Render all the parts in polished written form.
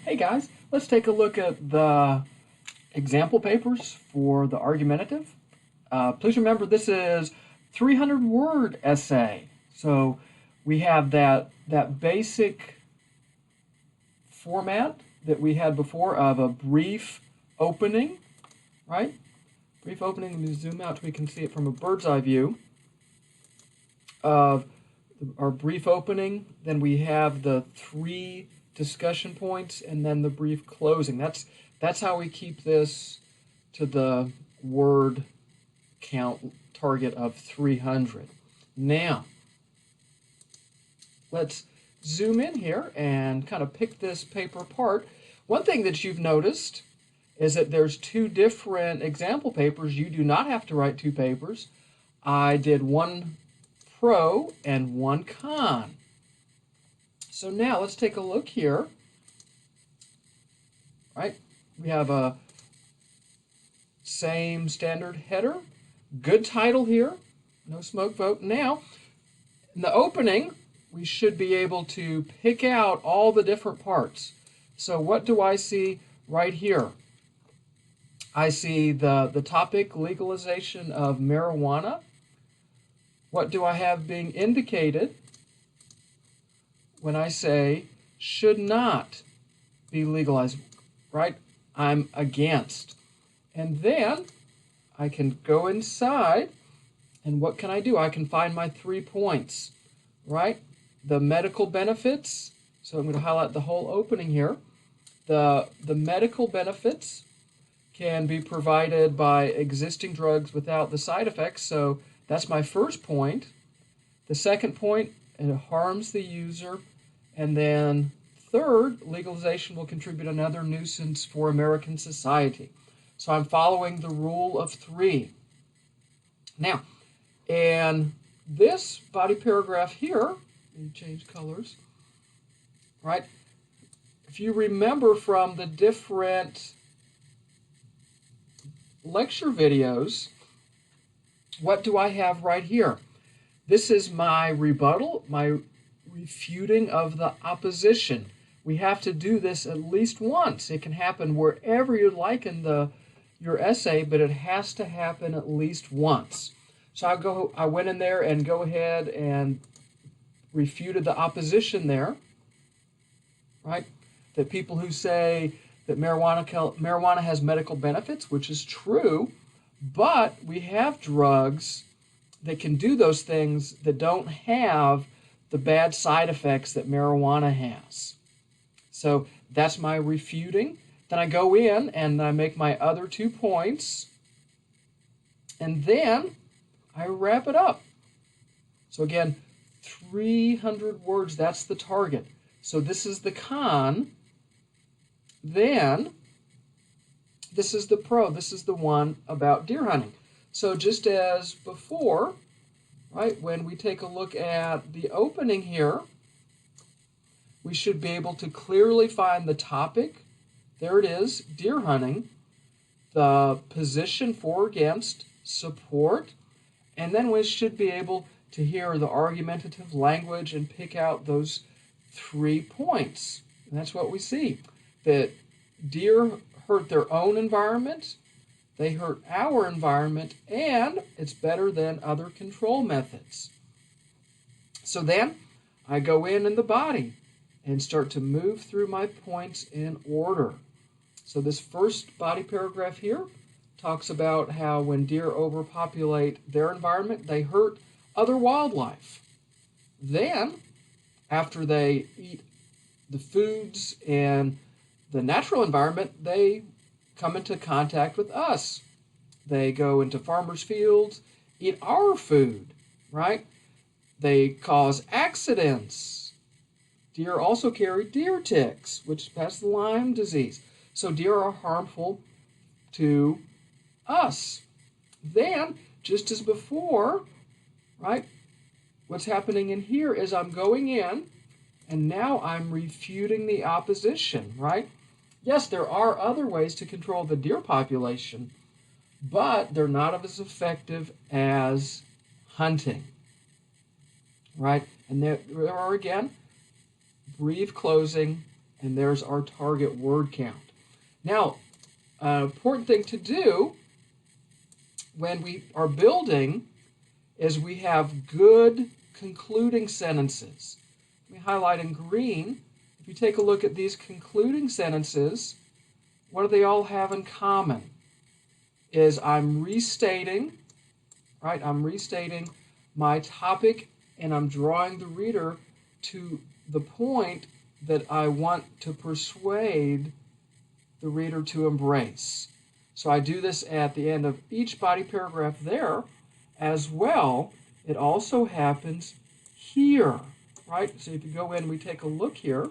Hey guys, let's take a look at the example papers for the argumentative. Please remember this is 300-word essay. So we have that basic format that we had before of a brief opening, right? Brief opening, let me zoom out so we can see it from a bird's eye view of our brief opening. Then we have the three discussion points and then the brief closing. That's how we keep this to the word count target of 300. Now, let's zoom in here and kind of pick this paper apart. One thing that you've noticed is that there's two different example papers. You do not have to write two papers. I did one pro and one con. So now let's take a look here. Right? We have a same standard header. Good title here. No smoke vote. Now, in the opening, we should be able to pick out all the different parts. So what do I see right here? I see the topic, legalization of marijuana. What do I have being indicated when I say should not be legalized, right? I'm against. And then I can go inside, and what can I do? I can find my 3 points, right? The medical benefits. So I'm going to highlight the whole opening here. The medical benefits can be provided by existing drugs without the side effects. So that's my first point. The second point, it harms the user. And then third, legalization will contribute another nuisance for American society. So I'm following the rule of 3. Now, in this body paragraph here, let me change colors, right? If you remember from the different lecture videos, what do I have right here? This is my rebuttal, my refuting of the opposition. We have to do this at least once. It can happen wherever you like in your essay, but it has to happen at least once. So I went in there and go ahead and refuted the opposition there, right? That people who say that marijuana has medical benefits, which is true, but we have drugs that can do those things that don't have the bad side effects that marijuana has. So that's my refuting. Then I go in and I make my other 2 points, and then I wrap it up. So again, 300 words, that's the target. So this is the con. Then this is the pro. This is the one about deer hunting. So just as before, right, when we take a look at the opening here, we should be able to clearly find the topic. There it is, deer hunting, the position for or against, support, and then we should be able to hear the argumentative language and pick out those 3 points. And that's what we see, that deer hurt their own environment, they hurt our environment, and it's better than other control methods. So then I go in the body and start to move through my points in order. So this first body paragraph here talks about how when deer overpopulate their environment, they hurt other wildlife. Then, after they eat the foods in the natural environment, they come into contact with us. They go into farmers' fields, eat our food, right? They cause accidents. Deer also carry deer ticks, which pass the Lyme disease. So deer are harmful to us. Then, just as before, right, what's happening in here is I'm going in, and now I'm refuting the opposition, right? Yes, there are other ways to control the deer population, but they're not as effective as hunting, right? And there are, again, brief closing And there's our target word count. Now, an important thing to do when we are building is we have good concluding sentences. Let me highlight in green. If you take a look at these concluding sentences, what do they all have in common? Is I'm restating, right? I'm restating my topic, and I'm drawing the reader to the point that I want to persuade the reader to embrace. So I do this at the end of each body paragraph there as well. It also happens here, right? So if you go in, we take a look here.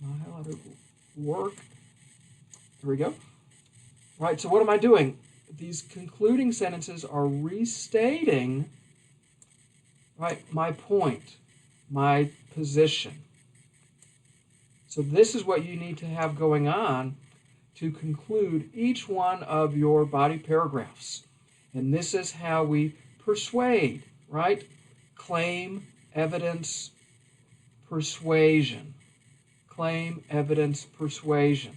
My highlighter will work. There we go. Right, so what am I doing? These concluding sentences are restating, right, my point, my position. So this is what you need to have going on to conclude each one of your body paragraphs. And this is how we persuade, right? Claim, evidence, persuasion. Claim, evidence, persuasion.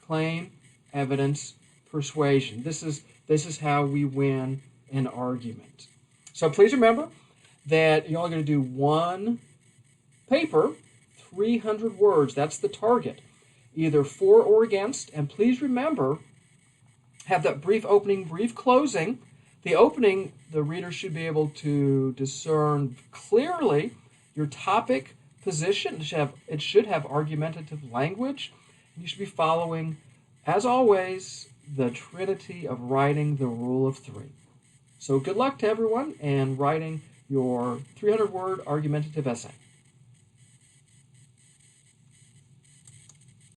Claim, evidence, persuasion. This is how we win an argument. So please remember that you're only going to do one paper, 300 words. That's the target, either for or against. And please remember, have that brief opening, brief closing. The opening, the reader should be able to discern clearly your topic, position. It should have argumentative language. You should be following, as always, the trinity of writing the rule of 3. So good luck to everyone and writing your 300-word argumentative essay.